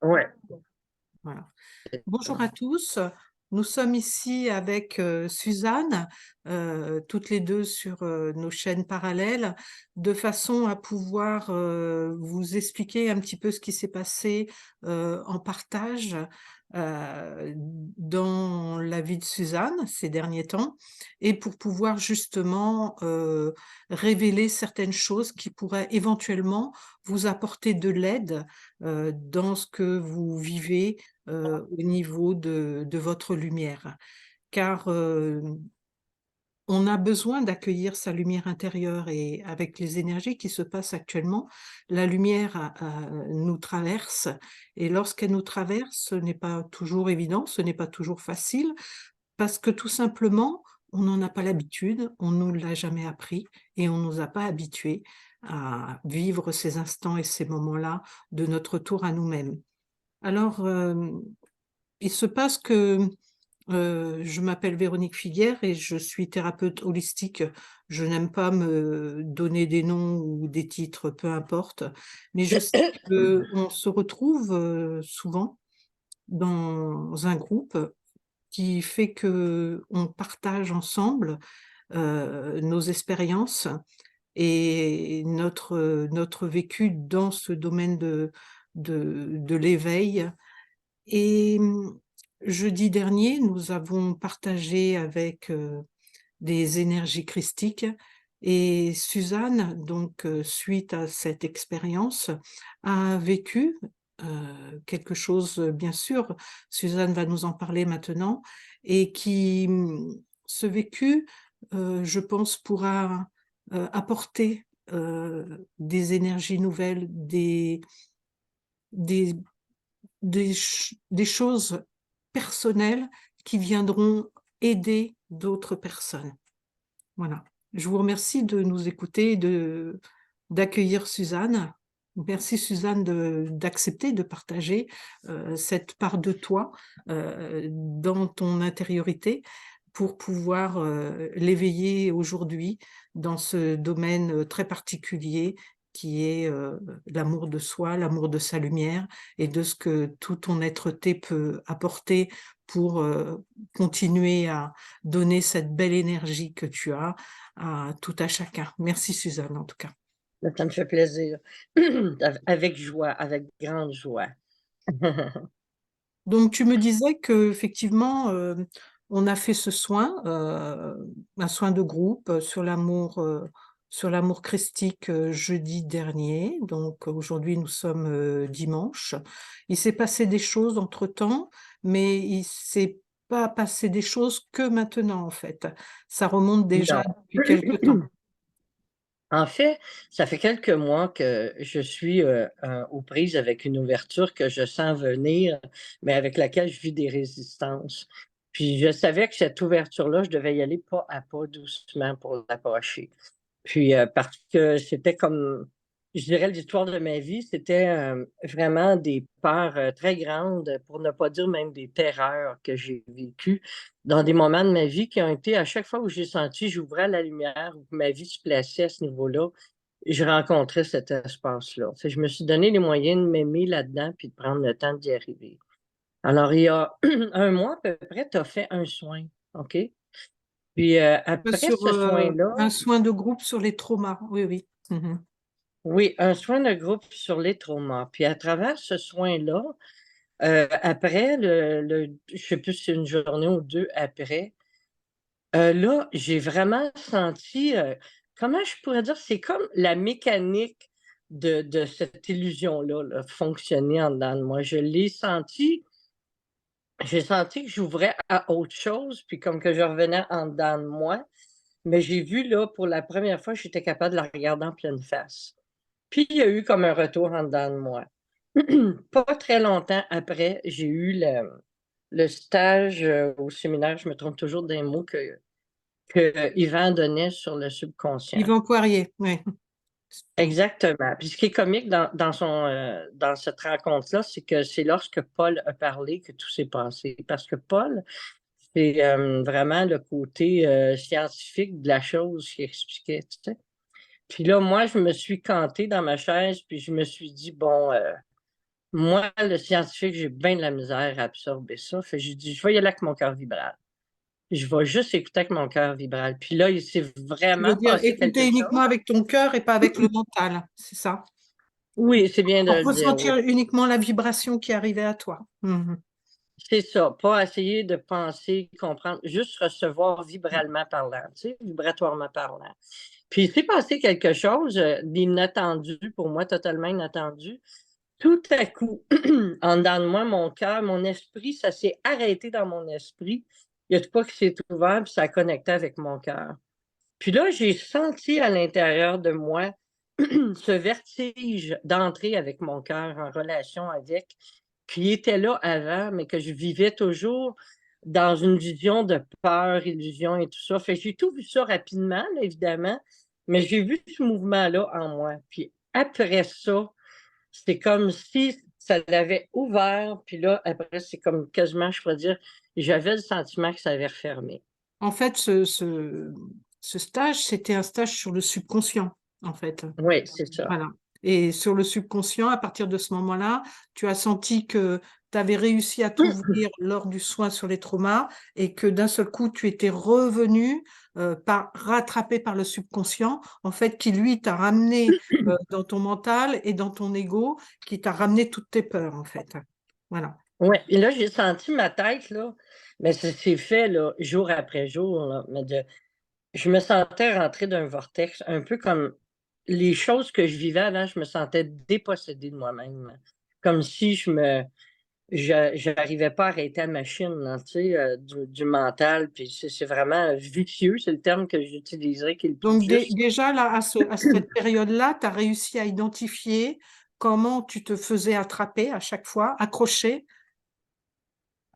Ouais. Voilà. Bonjour à tous. Nous sommes ici avec Suzanne, toutes les deux sur nos chaînes parallèles, de façon à pouvoir vous expliquer un petit peu ce qui s'est passé en partage dans la vie de Suzanne ces derniers temps, et pour pouvoir justement révéler certaines choses qui pourraient éventuellement vous apporter de l'aide dans ce que vous vivez au niveau de votre lumière. Car on a besoin d'accueillir sa lumière intérieure, et avec les énergies qui se passent actuellement, la lumière nous traverse, et lorsqu'elle nous traverse, ce n'est pas toujours évident, ce n'est pas toujours facile, parce que tout simplement, on n'en a pas l'habitude, on ne nous l'a jamais appris, et on ne nous a pas habitués à vivre ces instants et ces moments-là de notre tour à nous-mêmes. Alors, il se passe que je m'appelle Véronique Figuière et je suis thérapeute holistique. Je n'aime pas me donner des noms ou des titres, peu importe, mais je sais qu'on se retrouve souvent dans un groupe qui fait qu'on partage ensemble nos expériences et notre vécu dans ce domaine de l'éveil. Et jeudi dernier, nous avons partagé avec des énergies christiques, et Suzanne, donc suite à cette expérience, a vécu quelque chose, bien sûr, Suzanne va nous en parler maintenant, et qui, ce vécu, je pense, pourra apporter des énergies nouvelles, des des choses personnelles qui viendront aider d'autres personnes. Voilà. Je vous remercie de nous écouter et d'accueillir Suzanne. Merci Suzanne d'accepter de partager cette part de toi dans ton intériorité pour pouvoir l'éveiller aujourd'hui dans ce domaine très particulier qui est l'amour de soi, l'amour de sa lumière, et de ce que tout ton être-té peut apporter pour continuer à donner cette belle énergie que tu as à tout à chacun. Merci Suzanne, en tout cas. Ça me fait plaisir. Avec joie, avec grande joie. Donc tu me disais qu'effectivement, on a fait ce soin, un soin de groupe sur l'amour christique jeudi dernier. Donc aujourd'hui, nous sommes dimanche. Il s'est passé des choses entre-temps, mais il s'est pas passé des choses que maintenant, en fait. Ça remonte déjà Non. depuis quelque temps. En fait, ça fait quelques mois que je suis, aux prises avec une ouverture que je sens venir, mais avec laquelle je vis des résistances. Puis je savais que cette ouverture-là, je devais y aller pas à pas, doucement pour l'approcher. Puis, parce que c'était comme, je dirais l'histoire de ma vie, c'était, vraiment des peurs, très grandes, pour ne pas dire même des terreurs que j'ai vécues dans des moments de ma vie qui ont été à chaque fois où j'ai senti j'ouvrais la lumière, où ma vie se plaçait à ce niveau-là, je rencontrais cet espace-là. Fait que je me suis donné les moyens de m'aimer là-dedans puis de prendre le temps d'y arriver. Alors il y a un mois à peu près, tu as fait un soin, OK? Puis, après Sur ce soin-là. un soin de groupe sur les traumas, oui, oui. Mhm. Oui, un soin de groupe sur les traumas. Puis à travers ce soin-là, après je sais plus si c'est une journée ou 2 après, là, j'ai vraiment senti, comment je pourrais dire? C'est comme la mécanique de cette illusion-là, là, fonctionner en dedans de moi. Je l'ai senti, j'ai senti que j'ouvrais à autre chose, puis comme que je revenais en dedans de moi, mais j'ai vu là, pour la première fois, j'étais capable de la regarder en pleine face. Puis il y a eu comme un retour en dedans de moi. Pas très longtemps après, j'ai eu le stage, au séminaire, je me trompe toujours des mots que Yvan donnait sur le subconscient. Yvan Poirier, oui. Exactement. Puis ce qui est comique dans cette rencontre-là, c'est que c'est lorsque Paul a parlé que tout s'est passé. Parce que Paul, c'est, vraiment le côté, scientifique de la chose qui expliquait, tu sais? Puis là, moi, je me suis cantée dans ma chaise, puis je me suis dit: «Bon, moi, le scientifique, j'ai bien de la misère à absorber ça. Fait que j'ai dit, je vais y aller avec mon cœur vibral. Je vais juste écouter avec mon cœur vibral. Puis là, il s'est Tu veux vraiment dire passé quelque écouter uniquement chose. avec ton cœur et pas avec le mental, c'est ça? Oui, c'est bien de Pour le dire, oui. ressentir uniquement la vibration qui arrivait à toi. Mhm. C'est ça, pas essayer de penser, comprendre, juste recevoir vibralement parlant, tu sais, vibratoirement parlant. Puis il s'est passé quelque chose d'inattendu, pour moi, totalement inattendu. Tout à coup, en dedans de moi, mon cœur, mon esprit, ça s'est arrêté dans mon esprit. Il y a de quoi qui s'est ouvert, puis ça a connecté avec mon cœur. Puis là, j'ai senti à l'intérieur de moi ce vertige d'entrer avec mon cœur en relation avec, qui était là avant, mais que je vivais toujours dans une vision de peur, illusion et tout ça. Fait que j'ai tout vu ça rapidement, là, évidemment, mais j'ai vu ce mouvement-là en moi. Puis après ça, c'est comme si ça l'avait ouvert, puis là, après, c'est comme quasiment, je pourrais dire, j'avais le sentiment que ça avait refermé. En fait, ce stage, c'était un stage sur le subconscient, en fait. Oui, c'est ça. Voilà. Et sur le subconscient, à partir de ce moment-là, tu as senti que tu avais réussi à t'ouvrir lors du soin sur les traumas et que d'un seul coup, tu étais revenu rattrapé par le subconscient, en fait, qui lui t'a ramené dans ton mental et dans ton ego, qui t'a ramené toutes tes peurs, en fait. Voilà. Ouais, et là, j'ai senti ma tête, là, mais ça s'est fait, là, jour après jour, là, mais je me sentais rentrer d'un vortex, un peu comme les choses que je vivais avant, je me sentais dépossédée de moi-même. Comme si j'arrivais pas à arrêter la machine, là, tu sais, du mental, puis c'est vraiment vicieux, c'est le terme que j'utiliserais qui est le plus Donc juste. déjà, là, à cette période-là, tu as réussi à identifier comment tu te faisais attraper à chaque fois, accrocher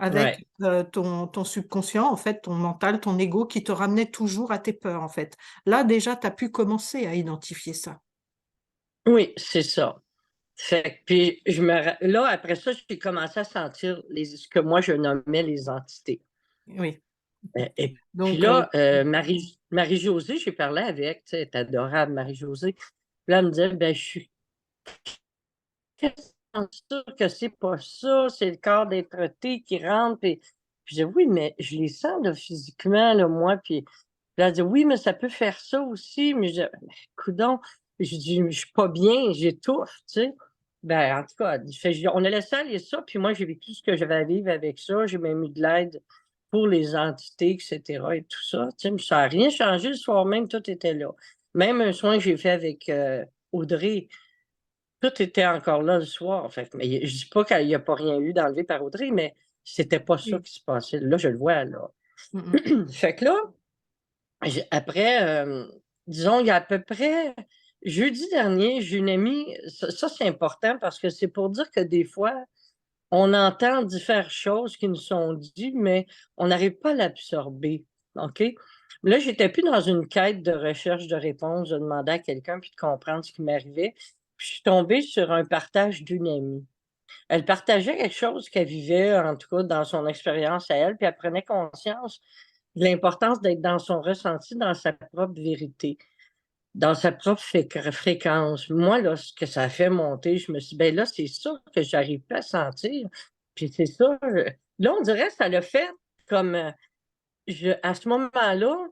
avec Ouais. ton subconscient, en fait, ton mental, ton ego qui te ramenait toujours à tes peurs, en fait. Là, déjà, tu as pu commencer à identifier ça. Oui, c'est ça. Fait que puis là, après ça, j'ai commencé à sentir ce que moi je nommais les entités. Oui. Et puis Donc, là, Marie-Josée, j'ai parlé avec, tu sais, elle est adorable, Marie-Josée. Puis là, elle me disait, ben, je suis quasiment sûre que c'est pas ça, c'est le corps d'être T qui rentre. Puis je dis, oui, mais je les sens là, physiquement, là, moi. Puis là, elle dit, oui, mais ça peut faire ça aussi. Mais je dis, ben, coudonc, je dis, je suis pas bien, j'étouffe, tu sais. Ben, en tout cas, on a laissé aller ça, puis moi, j'ai vécu ce que j'avais à vivre avec ça. J'ai même eu de l'aide pour les entités, etc. et tout ça. Tu sais, mais ça n'a rien changé le soir même, tout était là. Même un soin que j'ai fait avec Audrey, tout était encore là le soir. Fait mais je dis pas qu'il n'y a pas rien eu d'enlevé par Audrey, mais c'était pas ça oui. qui se passait. Là, je le vois, là. Mhm. Fait que là, après, disons, il y a à peu près jeudi dernier, j'ai une amie, ça c'est important parce que c'est pour dire que des fois, on entend différentes choses qui nous sont dites, mais on n'arrive pas à l'absorber. OK? Là, j'étais plus dans une quête de recherche de réponse, de demander à quelqu'un puis de comprendre ce qui m'arrivait. Puis je suis tombée sur un partage d'une amie. Elle partageait quelque chose qu'elle vivait, en tout cas dans son expérience à elle, puis elle prenait conscience de l'importance d'être dans son ressenti, dans sa propre vérité, dans sa propre fréquence. Moi, là, ce que ça a fait monter, je me suis dit, ben là, c'est ça que j'arrive pas à sentir. Puis c'est ça, là, on dirait que ça l'a fait comme, à ce moment-là,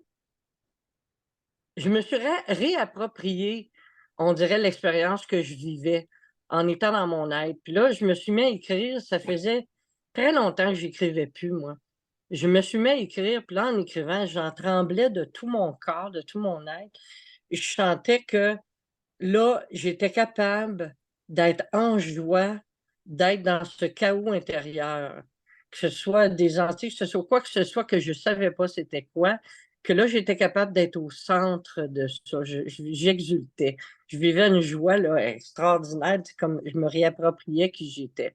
je me suis réapproprié, on dirait, l'expérience que je vivais en étant dans mon être. Puis là, je me suis mis à écrire, ça faisait très longtemps que j'écrivais plus, moi. Je me suis mis à écrire, puis là, en écrivant, j'en tremblais de tout mon corps, de tout mon être. Je sentais que là, j'étais capable d'être en joie, d'être dans ce chaos intérieur, que ce soit des entités, que ce soit quoi que ce soit que je ne savais pas c'était quoi, que là, j'étais capable d'être au centre de ça. J'exultais. Je vivais une joie là, extraordinaire, c'est comme je me réappropriais qui j'étais.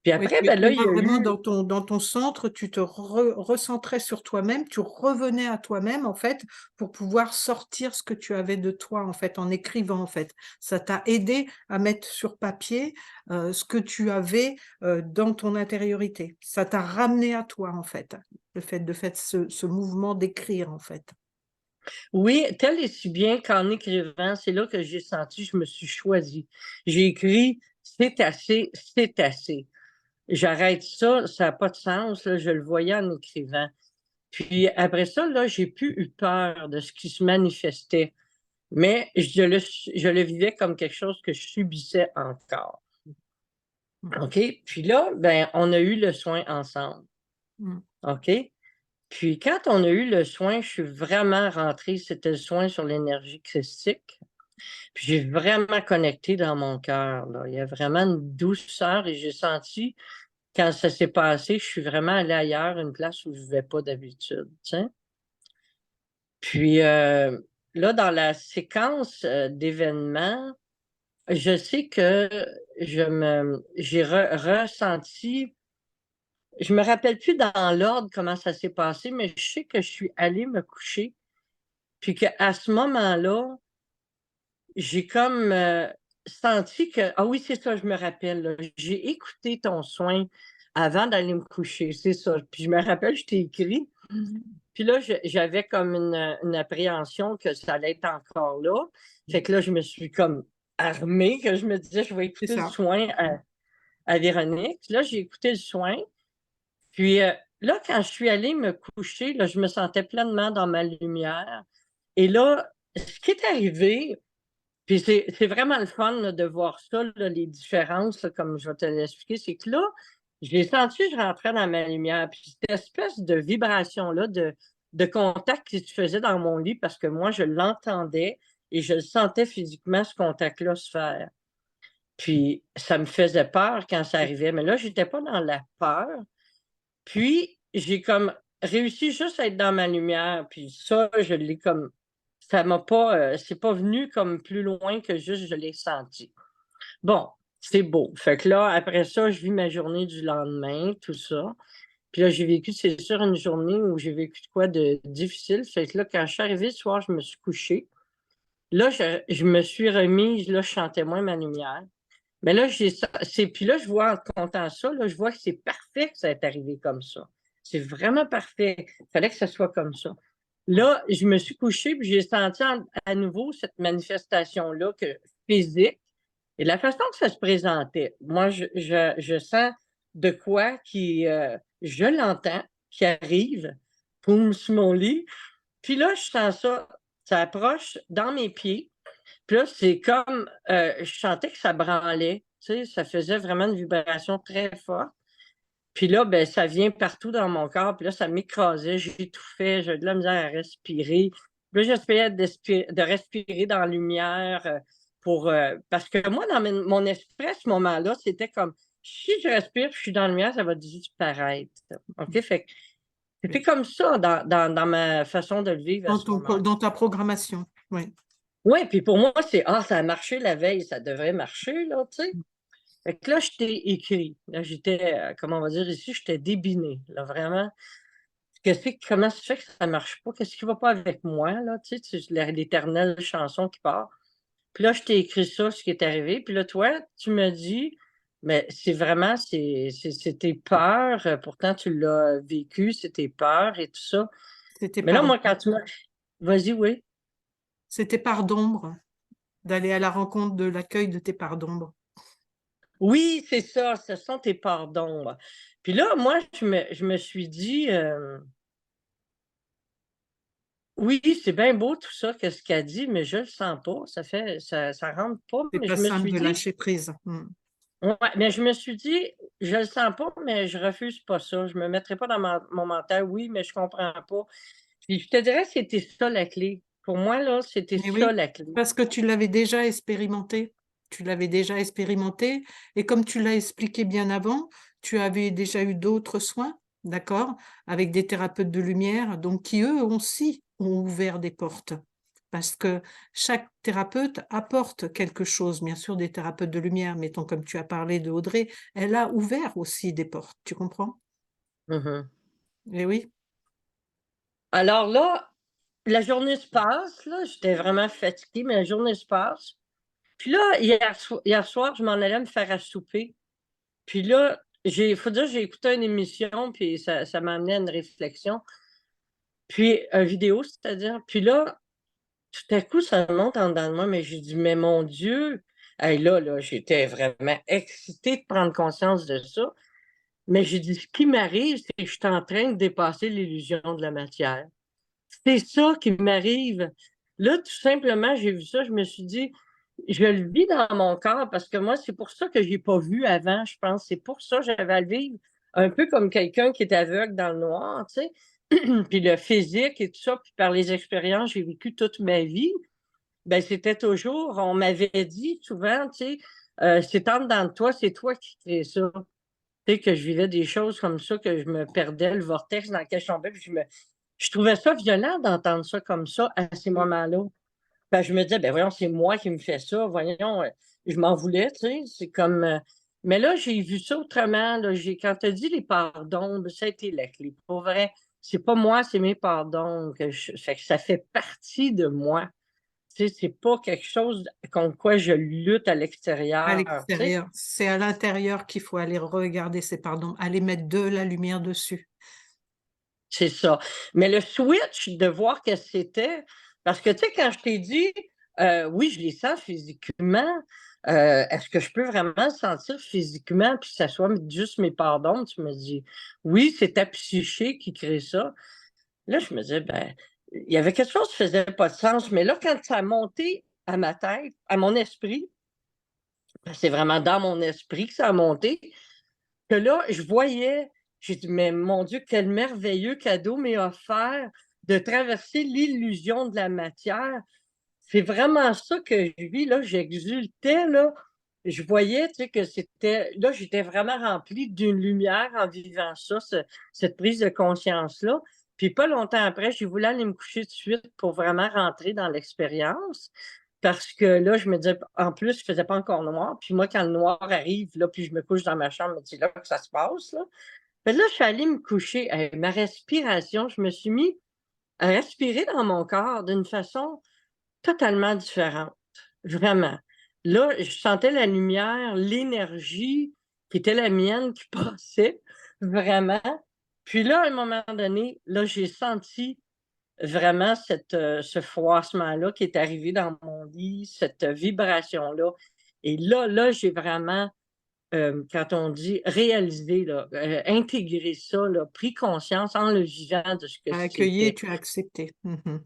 Puis Oui, après, tu ben là, étais il là y a vraiment eu. dans ton centre, tu te recentrais sur toi-même, tu revenais à toi-même, en fait, pour pouvoir sortir ce que tu avais de toi, en fait, en écrivant, en fait. Ça t'a aidé à mettre sur papier ce que tu avais dans ton intériorité. Ça t'a ramené à toi, en fait, le fait ce mouvement d'écrire, en fait. Oui, tel et si bien qu'en écrivant, c'est là que j'ai senti, je me suis choisie. J'ai écrit c'est assez, c'est assez. J'arrête ça, ça n'a pas de sens, là, je le voyais en écrivant. Puis après ça, là, j'ai plus eu peur de ce qui se manifestait, mais je le vivais comme quelque chose que je subissais encore. Mm. OK? Puis là, ben, on a eu le soin ensemble. Mm. OK? Puis quand on a eu le soin, je suis vraiment rentrée, c'était le soin sur l'énergie christique. Puis j'ai vraiment connecté dans mon cœur, là. Il y a vraiment une douceur et j'ai senti, quand ça s'est passé, je suis vraiment allée ailleurs, une place où je ne vais pas d'habitude, tu sais? Puis là, dans la séquence d'événements, je sais que j'ai ressenti, je me rappelle plus dans l'ordre comment ça s'est passé, mais je sais que je suis allée me coucher, puis qu'à ce moment-là, j'ai comme senti que, ah oui, c'est ça, je me rappelle, là, j'ai écouté ton soin avant d'aller me coucher, c'est ça. Puis je me rappelle, je t'ai écrit. Puis là, j'avais comme une appréhension que ça allait être encore là. Fait que là, je me suis comme armée, que je me disais, je vais C'est écouter le ça. soin à Véronique. Puis là, j'ai écouté le soin. Puis là, quand je suis allée me coucher, là, je me sentais pleinement dans ma lumière. Et là, ce qui est arrivé, puis c'est vraiment le fun là, de voir ça, là, les différences, là, comme je vais te l'expliquer, c'est que là, j'ai senti que je rentrais dans ma lumière. Puis cette espèce de vibration-là, de contact qui se faisait dans mon lit, parce que moi, je l'entendais et je le sentais physiquement, ce contact-là se faire. Puis ça me faisait peur quand ça arrivait. Mais là, je n'étais pas dans la peur. Puis j'ai comme réussi juste à être dans ma lumière. Puis ça, je l'ai comme ça m'a pas, c'est pas venu comme plus loin que juste je l'ai senti. Bon, c'est beau. Fait que là, après ça, je vis ma journée du lendemain, tout ça. Puis là, j'ai vécu, c'est sûr, une journée où j'ai vécu de quoi de difficile. Fait que là, quand je suis arrivée ce soir, je me suis couchée. Là, je me suis remise, là, je chantais moins ma lumière. Mais là, puis là, je vois en comptant ça, là, je vois que c'est parfait que ça est arrivé comme ça. C'est vraiment parfait. Il fallait que ça soit comme ça. Là, je me suis couchée puis j'ai senti à nouveau cette manifestation-là physique et la façon que ça se présentait. Moi, je sens de quoi je l'entends, qui arrive, poum, sur mon lit. Puis là, je sens ça, ça approche dans mes pieds. Puis là, c'est comme, je sentais que ça branlait, tu sais, ça faisait vraiment une vibration très forte. Puis là, ben, ça vient partout dans mon corps, puis là, ça m'écrasait, j'étouffais, j'avais de la misère à respirer. Puis là, j'essayais de respirer dans la lumière parce que moi, dans mon esprit, à ce moment-là, c'était comme, si je respire, puis je suis dans la lumière, ça va disparaître. OK? Fait que c'était Oui. comme ça dans ma façon de le vivre à ce moment-là. Dans ta programmation. Oui. Oui, puis pour moi, ça a marché la veille, ça devrait marcher, là, tu sais. Fait que là, je t'ai écrit. Là, j'étais, comment on va dire ici, j'étais débinée, là, vraiment. Comment ça fait que ça marche pas? Qu'est-ce qui va pas avec moi, là? Tu sais, l'éternelle chanson qui part. Puis là, je t'ai écrit ça, ce qui est arrivé. Puis là, toi, tu me dis, mais c'est vraiment, c'est tes peurs. Pourtant, tu l'as vécu, c'est tes peurs et tout ça. C'était Mais là, par, moi, quand tu m'as. Vas-y, oui. c'était par d'ombre, d'aller à la rencontre de l'accueil de tes parts d'ombre. Oui, c'est ça, ce sont tes pardons. Puis là, moi, je me suis dit, oui, c'est bien beau tout ça, qu'est-ce qu'elle dit, mais je le sens pas. Ça rentre pas. C'est Mais pas je me simple suis de dit, lâcher prise. Mm. ouais, mais je me suis dit, je le sens pas, mais je refuse pas ça. Je me mettrai pas dans mon mental, oui, mais je comprends pas. Puis je te dirais, c'était ça la clé. Pour moi, là, c'était Mais ça oui, la clé. parce que tu l'avais déjà expérimenté. Tu l'avais déjà expérimenté. Et comme tu l'as expliqué bien avant, tu avais déjà eu d'autres soins, d'accord, avec des thérapeutes de lumière, donc qui eux aussi ont ouvert des portes. Parce que chaque thérapeute apporte quelque chose, bien sûr, des thérapeutes de lumière, mettons comme tu as parlé de Audrey, elle a ouvert aussi des portes, tu comprends? Mhm. Eh oui, Alors là, la journée se passe, là, j'étais vraiment fatiguée, mais la journée se passe. Puis là, hier soir, je m'en allais me faire à souper. Puis là, faut dire, j'ai écouté une émission, puis ça m'a amené à une réflexion. Puis, une vidéo, c'est-à-dire. Puis là, tout à coup, ça monte en dedans de moi, mais j'ai dit, mais mon Dieu, Hey, là, j'étais vraiment excitée de prendre conscience de ça. Mais j'ai dit, ce qui m'arrive, c'est que je suis en train de dépasser l'illusion de la matière. C'est ça qui m'arrive. Là, tout simplement, j'ai vu ça, je me suis dit, je le vis dans mon corps parce que moi, c'est pour ça que je n'ai pas vu avant, je pense. C'est pour ça que j'avais à le vivre un peu comme quelqu'un qui est aveugle dans le noir, tu sais. Puis le physique et tout ça, puis par les expériences que j'ai vécues toute ma vie, ben c'était toujours, on m'avait dit souvent, tu sais, c'est en dedans de toi, c'est toi qui crée ça. Tu sais, que je vivais des choses comme ça, que je me perdais, le vortex dans lequel je tombais, puis je trouvais ça violent d'entendre ça comme ça à ces moments-là. Ben, je me disais, ben voyons, c'est moi qui me fais ça, voyons, je m'en voulais, tu sais, c'est comme... mais là, j'ai vu ça autrement, là, quand tu as dit les pardons, ben, ça a été la clé. Pour vrai, c'est pas moi, c'est mes pardons, fait que ça fait partie de moi. Tu sais, c'est pas quelque chose contre quoi je lutte à À l'extérieur, tu sais. l'extérieur, c'est à l'intérieur qu'il faut aller regarder ces pardons, aller mettre de la lumière dessus. C'est ça. Mais le switch de voir que c'était parce que, tu sais, quand je t'ai dit, oui, je les sens physiquement, est-ce que je peux vraiment le sentir physiquement puis que ça soit juste mes pardons? Tu me dis: «Oui, c'est ta psyché qui crée ça». Là, je me disais: «Ben, il y avait quelque chose qui faisait pas de sens». Mais là, quand ça a monté à ma tête, à mon esprit, ben, c'est vraiment dans mon esprit que ça a monté, que là, je voyais, j'ai dit: «Mais mon Dieu, quel merveilleux cadeau m'est offert de traverser l'illusion de la matière». C'est vraiment ça que je vis, là, j'exultais, là. Je voyais, tu sais, que c'était là, j'étais vraiment remplie d'une lumière en vivant ça, cette prise de conscience-là. Puis pas longtemps après, j'ai voulu aller me coucher tout de suite pour vraiment rentrer dans l'expérience parce que là, je me disais en plus, il faisait pas encore noir. Puis moi, quand le noir arrive, là, puis je me couche dans ma chambre, c'est là que ça se passe, là. Fait là, je suis allée me coucher. Ma respiration, je me suis mis à respirer dans mon corps d'une façon totalement différente, vraiment. Là, je sentais la lumière, l'énergie qui était la mienne qui passait, vraiment. Puis là, à un moment donné, là, j'ai senti vraiment ce froissement-là qui est arrivé dans mon lit, cette vibration-là. Et là, j'ai vraiment, quand on dit réalisé, là, intégré ça, là, pris conscience en le vivant de ce que Tu as accueilli et c'était. tu as accepté. Mhm.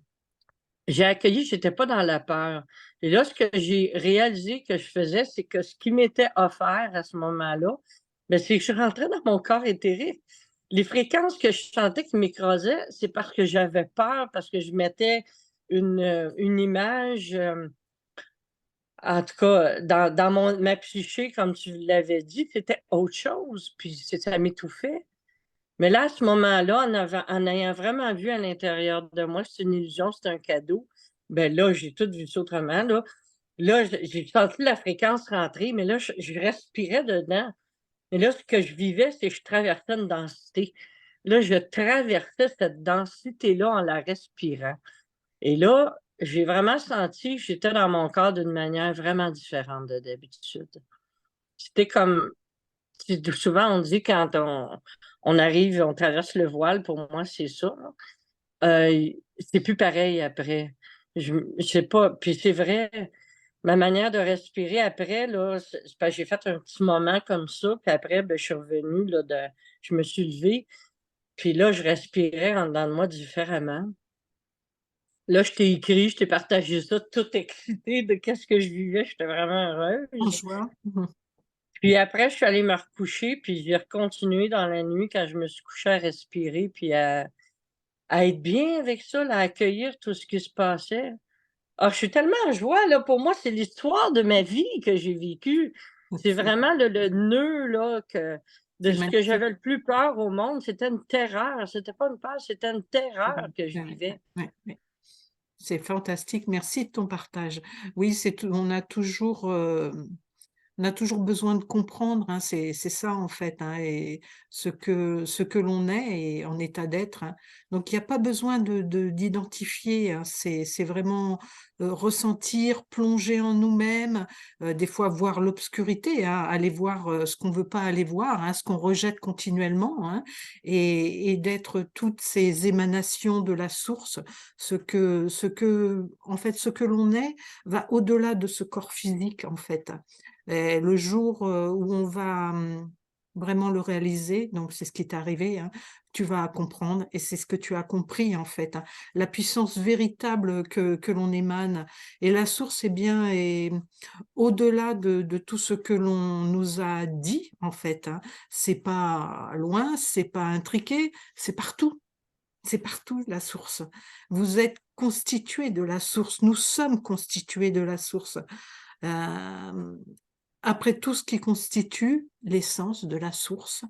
J'ai accueilli, j'étais pas dans la peur. Et là, ce que j'ai réalisé que je faisais, c'est que ce qui m'était offert à ce moment-là, ben, c'est que je rentrais dans mon corps éthérique. Les fréquences que je sentais qui m'écrasaient, c'est parce que j'avais peur, parce que je mettais une image, en tout cas, dans ma psyché, comme tu l'avais dit, c'était autre chose, puis ça m'étouffait. Mais là, à ce moment-là, en ayant vraiment vu à l'intérieur de moi que c'est une illusion, c'est un cadeau, ben là, j'ai tout vu ça autrement, là. Là, j'ai senti la fréquence rentrer, mais là, je respirais dedans. Mais là, ce que je vivais, c'est que je traversais une densité. Là, je traversais cette densité-là en la respirant. Et là, j'ai vraiment senti que j'étais dans mon corps d'une manière vraiment différente de d'habitude. C'était comme souvent on dit quand on arrive, on traverse le voile, pour moi, c'est ça, là. C'est plus pareil après. Je sais pas, puis c'est vrai, ma manière de respirer après, là, c'est parce que j'ai fait un petit moment comme ça, puis après, ben, je suis revenue, là, je me suis levée, puis là, je respirais en dedans de moi différemment. Là, je t'ai écrit, je t'ai partagé ça, toute excitée de qu'est-ce que je vivais, j'étais vraiment En heureuse. joie. Mhm. Puis après, je suis allée me recoucher, puis j'ai recontinué dans la nuit quand je me suis couchée à respirer, puis à être bien avec ça, là, à accueillir tout ce qui se passait. Ah, je suis tellement en joie, là. Pour moi, c'est l'histoire de ma vie que j'ai vécue. C'est C'est vraiment le nœud, là, de c'est ce que magnifique. j'avais le plus peur au monde. C'était une terreur. C'était pas une peur, c'était une terreur que je Ouais, vivais. ouais, ouais. C'est fantastique. Merci de ton partage. Oui, on a toujours On a toujours besoin de comprendre, hein, c'est ça en fait, hein, et ce que l'on est et en état d'être, hein. Donc il y a pas besoin d'identifier, hein, c'est vraiment, ressentir, plonger en nous-mêmes, des fois voir l'obscurité, hein, aller voir, ce qu'on veut pas aller voir, hein, ce qu'on rejette continuellement, hein, et d'être toutes ces émanations de la source, en fait, ce que l'on est va au-delà de ce corps physique, en fait. Et le jour, où on va, vraiment le réaliser, donc c'est ce qui t'est arrivé, hein, tu vas comprendre et c'est ce que tu as compris, en fait, hein. La puissance véritable que l'on émane et la source, eh bien, est au-delà de tout ce que l'on nous a dit, en fait, hein. C'est pas loin, c'est pas intriqué, c'est partout. C'est partout la source. Vous êtes constitués de la source, nous sommes constitués de la source. Hem, Après tout ce qui constitue l'essence de la source,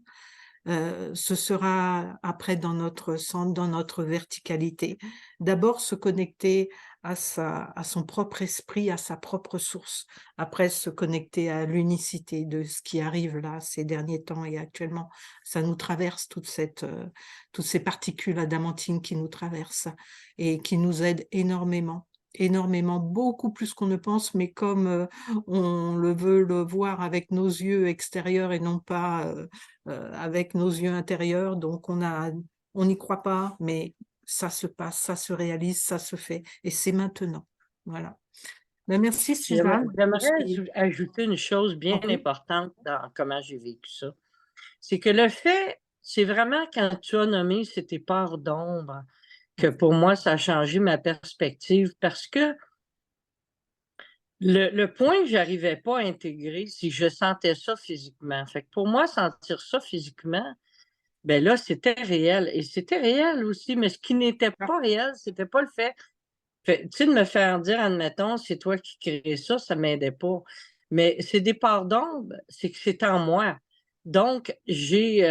ce sera après dans notre centre, dans notre verticalité. D'abord se connecter à son propre esprit, à sa propre source. Après se connecter à l'unicité de ce qui arrive là, ces derniers temps et actuellement. Ça nous traverse toutes ces particules adamantines qui nous traversent et qui nous aident énormément. Énormément, beaucoup plus qu'on ne pense, mais comme, on le veut le voir avec nos yeux extérieurs et non pas, avec nos yeux intérieurs, donc on n'y croit pas, mais ça se passe, ça se réalise, ça se fait et c'est maintenant. Voilà. Ben, merci Suzanne pour J'aimerais ces ajouter une chose bien en prie. importante dans comment j'ai vécu ça. C'est que le fait, c'est vraiment quand tu as nommé c'était parts d'ombre que pour moi, ça a changé ma perspective parce que le point que j'arrivais pas à intégrer, c'est que je sentais ça physiquement. Fait que pour moi, sentir ça physiquement, ben là, c'était réel et c'était réel aussi, mais ce qui n'était Ah, pas réel, c'était pas le fait, tu sais, de me faire dire, admettons, c'est toi qui crée ça, ça m'aidait pas. Mais c'est des parts d'ombre, c'est que c'est en moi. Donc, j'ai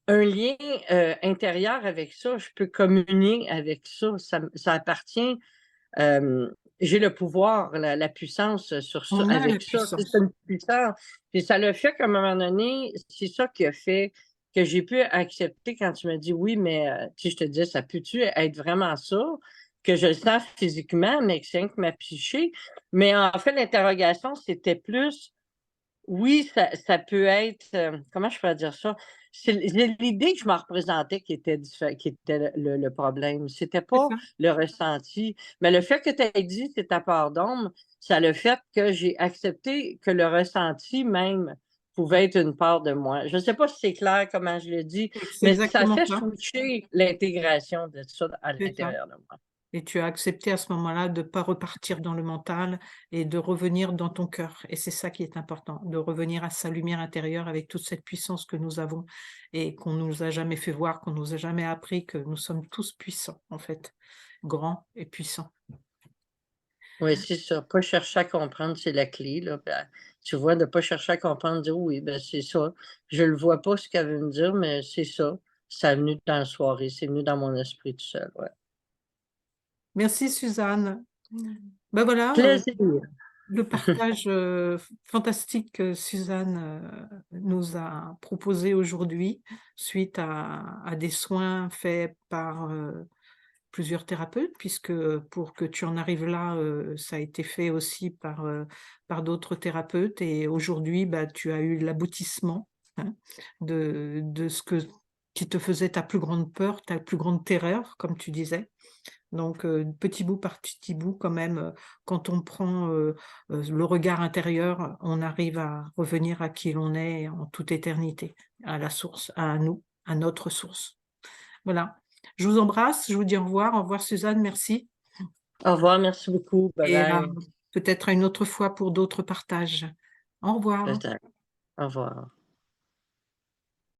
un lien intérieur avec ça. Je peux communier avec ça. Ça appartient. euh, j'ai le pouvoir, la puissance sur ça, on a la avec ça. C'est puissance. une puissance. Puis ça le fait qu'à un moment donné, c'est ça qui a fait que j'ai pu accepter quand tu m'as dit oui, mais tu sais, je te disais, ça peut-tu être vraiment ça? Que je le sens physiquement, mais que c'est rien que ma psyché. Mais en fait, l'interrogation, c'était plus oui, ça peut être, comment je pourrais dire ça? C'est l'idée que je me représentais qui était le problème. C'était C'est pas ça, le ressenti, mais le fait que tu aies dit: «C'est ta part d'ombre», ça a le fait que j'ai accepté que le ressenti même pouvait être une part de moi. Je ne sais pas si c'est clair comment je le dis, c'est mais ça exactement fait ça, switcher l'intégration de ça à c'est ça. l'intérieur de moi. Et tu as accepté à ce moment-là de ne pas repartir dans le mental et de revenir dans ton cœur. Et c'est ça qui est important, de revenir à sa lumière intérieure avec toute cette puissance que nous avons et qu'on nous a jamais fait voir, qu'on nous a jamais appris que nous sommes tous puissants, en fait, grands et puissants. Oui, c'est ça. Pas chercher à comprendre, c'est la clé, là. Ben, tu vois, de pas chercher à comprendre, dire oui, ben c'est ça. Je le vois pas ce qu'elle veut me dire, mais c'est ça. Ça est venu dans la soirée, c'est venu dans mon esprit tout seul, ouais. Merci Suzanne. Ben voilà, Plaisir. le partage fantastique que Suzanne nous a proposé aujourd'hui suite à des soins faits par plusieurs thérapeutes, puisque pour que tu en arrives là, ça a été fait aussi par d'autres thérapeutes et aujourd'hui, bah, tu as eu l'aboutissement, hein, de ce qui te faisait ta plus grande peur, ta plus grande terreur, comme tu disais. Donc, petit bout par petit bout quand même, quand on prend, le regard intérieur, on arrive à revenir à qui l'on est en toute éternité, à la source, à nous, à notre source. Voilà. Je vous embrasse, je vous dis au revoir. Au revoir Suzanne, merci Au revoir, merci beaucoup. Bye et bye. peut-être à une autre fois pour d'autres partages. Au revoir. Peut-être. Au revoir.